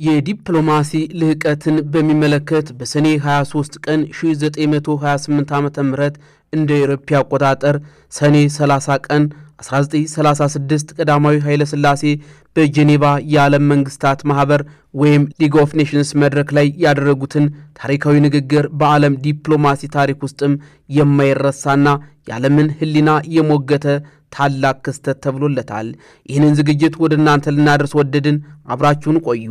የዲፕሎማሲ ልህቀትን በሚመለከት በሰኔ 23 ቀን 1928 ዓ.ም እንደ አውሮፓ አቆጣጠር ሰኔ 30 ቀን 1936 ቀዳማዊ ኃይለ ሥላሴ በጄኔቫ የዓለም መንግስታት ማህበር ወይም ሊግ ኦፍ ኔሽንስ መድረክ ላይ ያደረጉትን ታሪካዊ ንግግር በዓለም ዲፕሎማሲ ታሪክ ውስጥም የማይረሳና የዓለምን ህሊና የሞገተ ታላቅ ክስተት ተብሎለታል። ይህንን ዝግጅት ወደ እናንተ ልናደርስ ወደድን። አብራችሁን ቆዩ።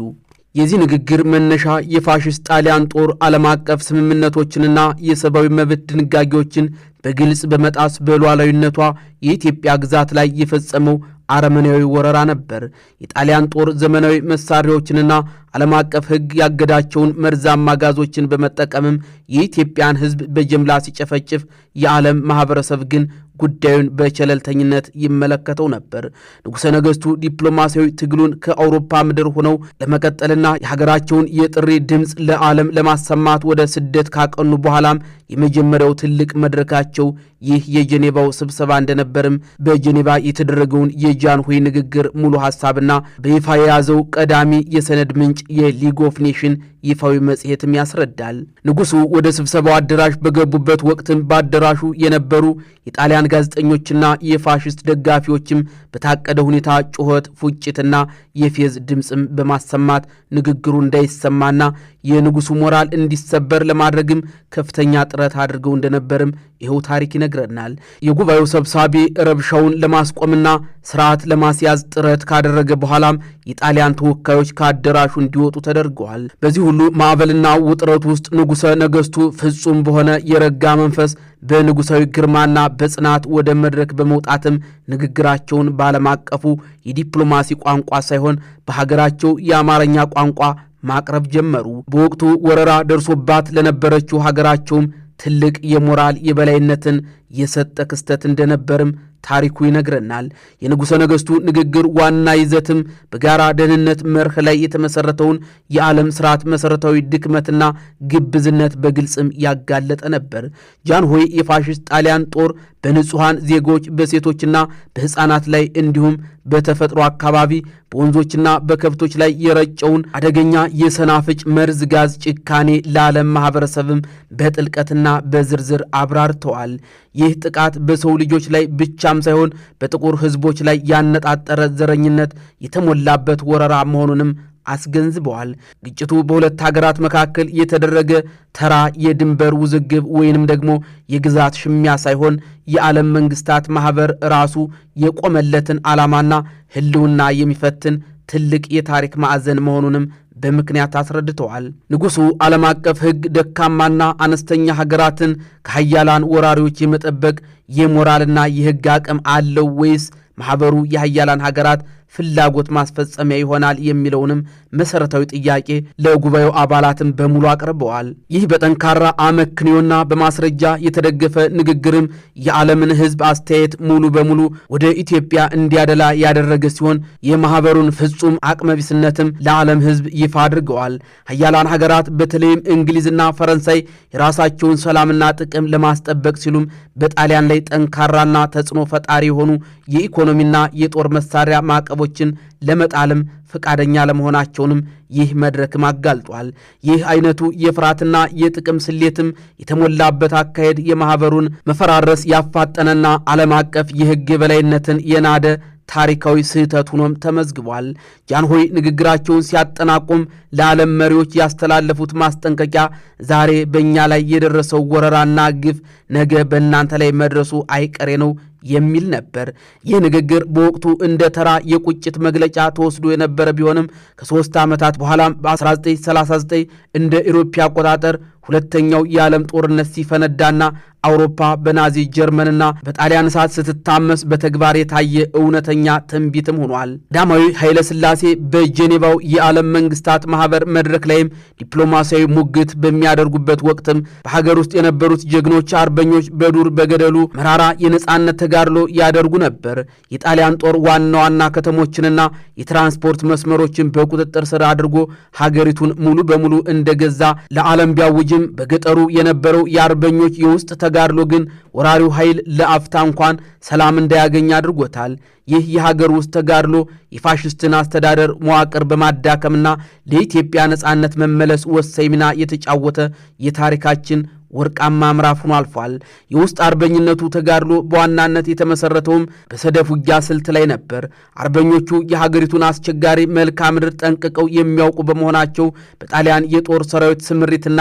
የዚህ ንግግር መነሻ የፋሽስት ጣሊያን ጦር ዓለም አቀፍ ስምምነቶችንና የሰብአዊ መብት ድንጋጌዎችን በግልጽ በመጣስ በሉዓላዊነቷ የኢትዮጵያ ግዛት ላይ የፈጸመው አረመኔያዊ ወረራ ነበር። የጣሊያን ጦር ዘመናዊ መሳሪያዎችንና ዓለም አቀፍ ሕግ ያገዳቸውን መርዛማ ጋዞችን በመጠቀምም የኢትዮጵያን ሕዝብ በጅምላ ሲጨፈጭፍ የዓለም ማህበረሰብ ግን ጉዳዩን በቸለልተኝነት ይመለከተው ነበር። ንጉሠ ነገሥቱ ዲፕሎማሲያዊ ትግሉን ከአውሮፓ ምድር ሆነው ለመቀጠልና የሀገራቸውን የጥሪ ድምፅ ለዓለም ለማሰማት ወደ ስደት ካቀኑ በኋላም የመጀመሪያው ትልቅ መድረካቸው ይህ የጄኔቫው ስብሰባ እንደነበርም በጄኔቫ የተደረገውን የጃንሆይ ንግግር ሙሉ ሐሳብና በይፋ የያዘው ቀዳሚ የሰነድ ምንጭ የሊግ ኦፍ ኔሽን ይፋዊ መጽሔትም ያስረዳል። ንጉሡ ወደ ስብሰባው አዳራሽ በገቡበት ወቅትም በአዳራሹ የነበሩ የጣሊያን ጋዜጠኞችና የፋሽስት ደጋፊዎችም በታቀደ ሁኔታ ጩኸት፣ ፉጭትና የፌዝ ድምፅም በማሰማት ንግግሩ እንዳይሰማና የንጉሡ ሞራል እንዲሰበር ለማድረግም ከፍተኛ ጥረት አድርገው እንደነበርም ይኸው ታሪክ ይነግረናል። የጉባኤው ሰብሳቢ ረብሻውን ለማስቆምና ስርዓት ለማስያዝ ጥረት ካደረገ በኋላም የጣሊያን ተወካዮች ከአዳራሹ እንዲወጡ ተደርገዋል። በዚህ ሁሉ ማዕበልና ውጥረት ውስጥ ንጉሠ ነገሥቱ ፍጹም በሆነ የረጋ መንፈስ በንጉሣዊ ግርማና በጽናት ወደ መድረክ በመውጣትም ንግግራቸውን ባለም አቀፉ የዲፕሎማሲ ቋንቋ ሳይሆን በሀገራቸው የአማርኛ ቋንቋ ማቅረብ ጀመሩ። በወቅቱ ወረራ ደርሶባት ለነበረችው ሀገራቸውም ትልቅ የሞራል የበላይነትን የሰጠ ክስተት እንደነበርም ታሪኩ ይነግረናል። የንጉሠ ነገሥቱ ንግግር ዋና ይዘትም በጋራ ደህንነት መርህ ላይ የተመሠረተውን የዓለም ሥርዓት መሠረታዊ ድክመትና ግብዝነት በግልጽም ያጋለጠ ነበር። ጃንሆይ የፋሽስት ጣሊያን ጦር በንጹሐን ዜጎች በሴቶችና በሕፃናት ላይ እንዲሁም በተፈጥሮ አካባቢ በወንዞችና በከብቶች ላይ የረጨውን አደገኛ የሰናፍጭ መርዝ ጋዝ ጭካኔ ለዓለም ማኅበረሰብም በጥልቀትና በዝርዝር አብራርተዋል። ይህ ጥቃት በሰው ልጆች ላይ ብቻም ሳይሆን በጥቁር ሕዝቦች ላይ ያነጣጠረ ዘረኝነት የተሞላበት ወረራ መሆኑንም አስገንዝበዋል። ግጭቱ በሁለት ሀገራት መካከል የተደረገ ተራ የድንበር ውዝግብ ወይንም ደግሞ የግዛት ሽሚያ ሳይሆን የዓለም መንግስታት ማህበር ራሱ የቆመለትን ዓላማና ህልውና የሚፈትን ትልቅ የታሪክ ማዕዘን መሆኑንም በምክንያት አስረድተዋል። ንጉሡ ዓለም አቀፍ ሕግ ደካማና አነስተኛ ሀገራትን ከሀያላን ወራሪዎች የመጠበቅ የሞራልና የሕግ አቅም አለው ወይስ ማኅበሩ የሀያላን ሀገራት ፍላጎት ማስፈጸሚያ ይሆናል የሚለውንም መሰረታዊ ጥያቄ ለጉባኤው አባላትም በሙሉ አቅርበዋል። ይህ በጠንካራ አመክንዮና በማስረጃ የተደገፈ ንግግርም የዓለምን ሕዝብ አስተያየት ሙሉ በሙሉ ወደ ኢትዮጵያ እንዲያደላ ያደረገ ሲሆን የማኅበሩን ፍጹም አቅመቢስነትም ለዓለም ሕዝብ ይፋ አድርገዋል። ሀያላን ሀገራት በተለይም እንግሊዝና ፈረንሳይ የራሳቸውን ሰላምና ጥቅም ለማስጠበቅ ሲሉም በጣሊያን ላይ ጠንካራና ተጽዕኖ ፈጣሪ የሆኑ የኢኮኖሚና የጦር መሳሪያ ማዕቀቦችን ለመጣልም ፈቃደኛ ለመሆናቸውንም ይህ መድረክም አጋልጧል። ይህ አይነቱ የፍርሃትና የጥቅም ስሌትም የተሞላበት አካሄድ የማኅበሩን መፈራረስ ያፋጠነና ዓለም አቀፍ የሕግ የበላይነትን የናደ ታሪካዊ ስህተት ሆኖም ተመዝግቧል። ጃንሆይ ንግግራቸውን ሲያጠናቁም ለዓለም መሪዎች ያስተላለፉት ማስጠንቀቂያ ዛሬ በእኛ ላይ የደረሰው ወረራና ግፍ ነገ በእናንተ ላይ መድረሱ አይቀሬ ነው የሚል ነበር። ይህ ንግግር በወቅቱ እንደ ተራ የቁጭት መግለጫ ተወስዶ የነበረ ቢሆንም ከ3 ዓመታት በኋላም በ1939 እንደ አውሮፓ አቆጣጠር ሁለተኛው የዓለም ጦርነት ሲፈነዳና አውሮፓ በናዚ ጀርመንና በጣሊያን እሳት ስትታመስ በተግባር የታየ እውነተኛ ትንቢትም ሆኗል። ቀዳማዊ ኃይለ ሥላሴ በጄኔቫው የዓለም መንግስታት ማህበር መድረክ ላይም ዲፕሎማሲያዊ ሙግት በሚያደርጉበት ወቅትም በሀገር ውስጥ የነበሩት ጀግኖች አርበኞች በዱር በገደሉ መራራ የነጻነት ተጋድሎ ያደርጉ ነበር። የጣሊያን ጦር ዋና ዋና ከተሞችንና የትራንስፖርት መስመሮችን በቁጥጥር ስር አድርጎ ሀገሪቱን ሙሉ በሙሉ እንደገዛ ለዓለም ቢያውጅም በገጠሩ የነበረው የአርበኞች የውስጥ ተጋድሎ ግን ወራሪው ኃይል ለአፍታ እንኳን ሰላም እንዳያገኝ አድርጎታል። ይህ የሀገር ውስጥ ተጋድሎ የፋሽስትን አስተዳደር መዋቅር በማዳከምና ለኢትዮጵያ ነጻነት መመለስ ወሳኝ ሚና የተጫወተ የታሪካችን ወርቃማ ምዕራፍ ሆኖ አልፏል። የውስጥ አርበኝነቱ ተጋድሎ በዋናነት የተመሰረተውም በሰደፍ ውጊያ ስልት ላይ ነበር። አርበኞቹ የሀገሪቱን አስቸጋሪ መልክዓ ምድር ጠንቅቀው የሚያውቁ በመሆናቸው በጣሊያን የጦር ሰራዊት ስምሪትና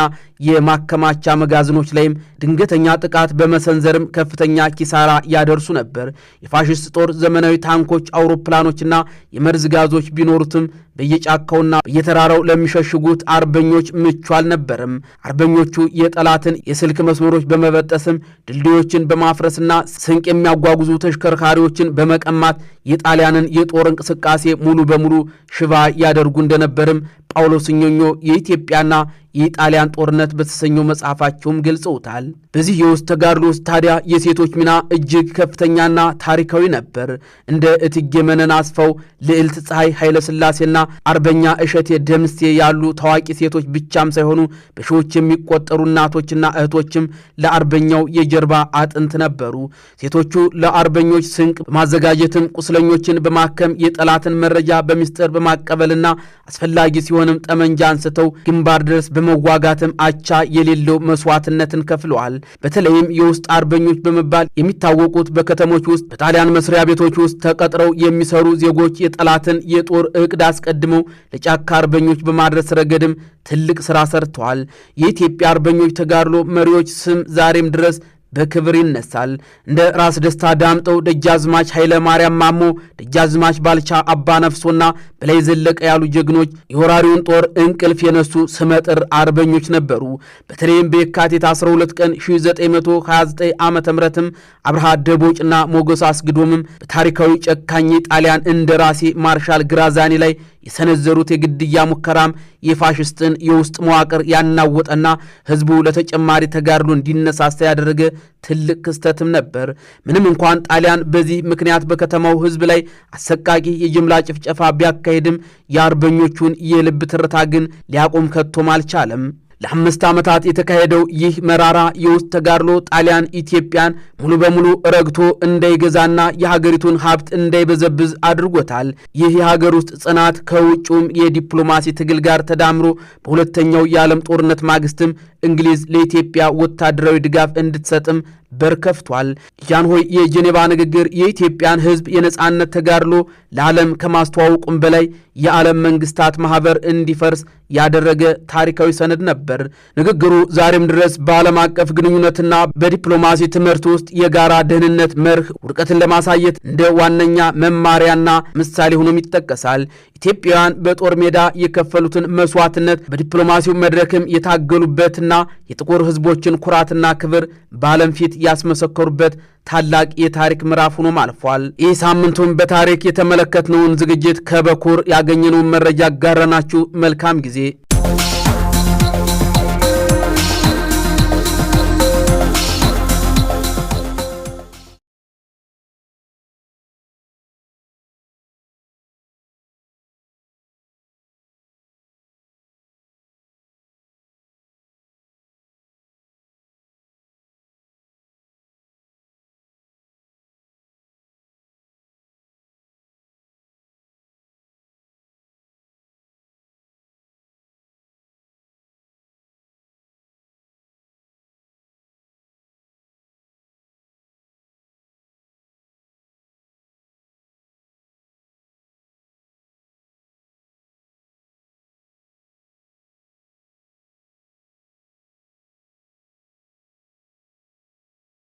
የማከማቻ መጋዘኖች ላይም ድንገተኛ ጥቃት በመሰንዘርም ከፍተኛ ኪሳራ ያደርሱ ነበር። የፋሽስት ጦር ዘመናዊ ታንኮች፣ አውሮፕላኖችና የመርዝ ጋዞች ቢኖሩትም በየጫካውና በየተራራው ለሚሸሽጉት አርበኞች ምቹ አልነበረም። አርበኞቹ የጠላትን የስልክ መስመሮች በመበጠስም ድልድዮችን በማፍረስና ስንቅ የሚያጓጉዙ ተሽከርካሪዎችን በመቀማት የጣሊያንን የጦር እንቅስቃሴ ሙሉ በሙሉ ሽባ ያደርጉ እንደነበርም ጳውሎስ ኞኞ የኢትዮጵያና የጣሊያን ጦርነት በተሰኘው መጽሐፋቸውም ገልጸውታል። በዚህ የውስጥ ተጋድሎ ውስጥ ታዲያ የሴቶች ሚና እጅግ ከፍተኛና ታሪካዊ ነበር። እንደ እቴጌ መነን አስፋው፣ ልዕልት ፀሐይ ኃይለ ሥላሴና አርበኛ እሸቴ ደምሴ ያሉ ታዋቂ ሴቶች ብቻም ሳይሆኑ በሺዎች የሚቆጠሩ እናቶችና እህቶችም ለአርበኛው የጀርባ አጥንት ነበሩ። ሴቶቹ ለአርበኞች ስንቅ በማዘጋጀትም ቁስለኞችን በማከም የጠላትን መረጃ በሚስጥር በማቀበልና አስፈላጊ ሲሆንም ጠመንጃ አንስተው ግንባር ድረስ በመዋጋትም አቻ የሌለው መስዋዕትነትን ከፍለዋል። በተለይም የውስጥ አርበኞች በመባል የሚታወቁት በከተሞች ውስጥ በጣሊያን መስሪያ ቤቶች ውስጥ ተቀጥረው የሚሰሩ ዜጎች የጠላትን የጦር ዕቅድ አስቀድመው ለጫካ አርበኞች በማድረስ ረገድም ትልቅ ሥራ ሰርተዋል። የኢትዮጵያ አርበኞች ተጋድሎ መሪዎች ስም ዛሬም ድረስ በክብር ይነሳል። እንደ ራስ ደስታ ዳምጠው፣ ደጃዝማች ኃይለ ማርያም ማሞ፣ ደጃዝማች ባልቻ አባ ነፍሶና በላይ ዘለቀ ያሉ ጀግኖች የወራሪውን ጦር እንቅልፍ የነሱ ስመጥር አርበኞች ነበሩ። በተለይም በየካቲት 12 ቀን 1929 ዓ.ም አብርሃ ደቦጭና ሞገስ አስግዶምም በታሪካዊ ጨካኝ ጣሊያን እንደራሴ ማርሻል ግራዛኒ ላይ የሰነዘሩት የግድያ ሙከራም የፋሽስትን የውስጥ መዋቅር ያናወጠና ሕዝቡ ለተጨማሪ ተጋድሎ እንዲነሳሳ ያደረገ ትልቅ ክስተትም ነበር። ምንም እንኳን ጣሊያን በዚህ ምክንያት በከተማው ሕዝብ ላይ አሰቃቂ የጅምላ ጭፍጨፋ ቢያካሄድም የአርበኞቹን የልብ ትርታ ግን ሊያቆም ከቶም አልቻለም። ለ5 ዓመታት የተካሄደው ይህ መራራ የውስጥ ተጋድሎ ጣሊያን ኢትዮጵያን ሙሉ በሙሉ ረግቶ እንዳይገዛና የሀገሪቱን ሀብት እንዳይበዘብዝ አድርጎታል። ይህ የሀገር ውስጥ ጽናት ከውጭውም የዲፕሎማሲ ትግል ጋር ተዳምሮ በሁለተኛው የዓለም ጦርነት ማግስትም እንግሊዝ ለኢትዮጵያ ወታደራዊ ድጋፍ እንድትሰጥም በር ከፍቷል። ጃንሆይ የጄኔቫ ንግግር የኢትዮጵያን ሕዝብ የነጻነት ተጋድሎ ለዓለም ከማስተዋወቁም በላይ የዓለም መንግስታት ማህበር እንዲፈርስ ያደረገ ታሪካዊ ሰነድ ነበር። ንግግሩ ዛሬም ድረስ በዓለም አቀፍ ግንኙነትና በዲፕሎማሲ ትምህርት ውስጥ የጋራ ደህንነት መርህ ውድቀትን ለማሳየት እንደ ዋነኛ መማሪያና ምሳሌ ሆኖም ይጠቀሳል። ኢትዮጵያውያን በጦር ሜዳ የከፈሉትን መስዋዕትነት በዲፕሎማሲው መድረክም የታገሉበትና የጥቁር ሕዝቦችን ኩራትና ክብር በዓለም ፊት ያስመሰከሩበት ታላቅ የታሪክ ምዕራፍ ሆኖም አልፏል። ይህ ሳምንቱን በታሪክ የተመለከትነውን ዝግጅት ከበኩር ያገኘነውን መረጃ ጋራናችሁ። መልካም ጊዜ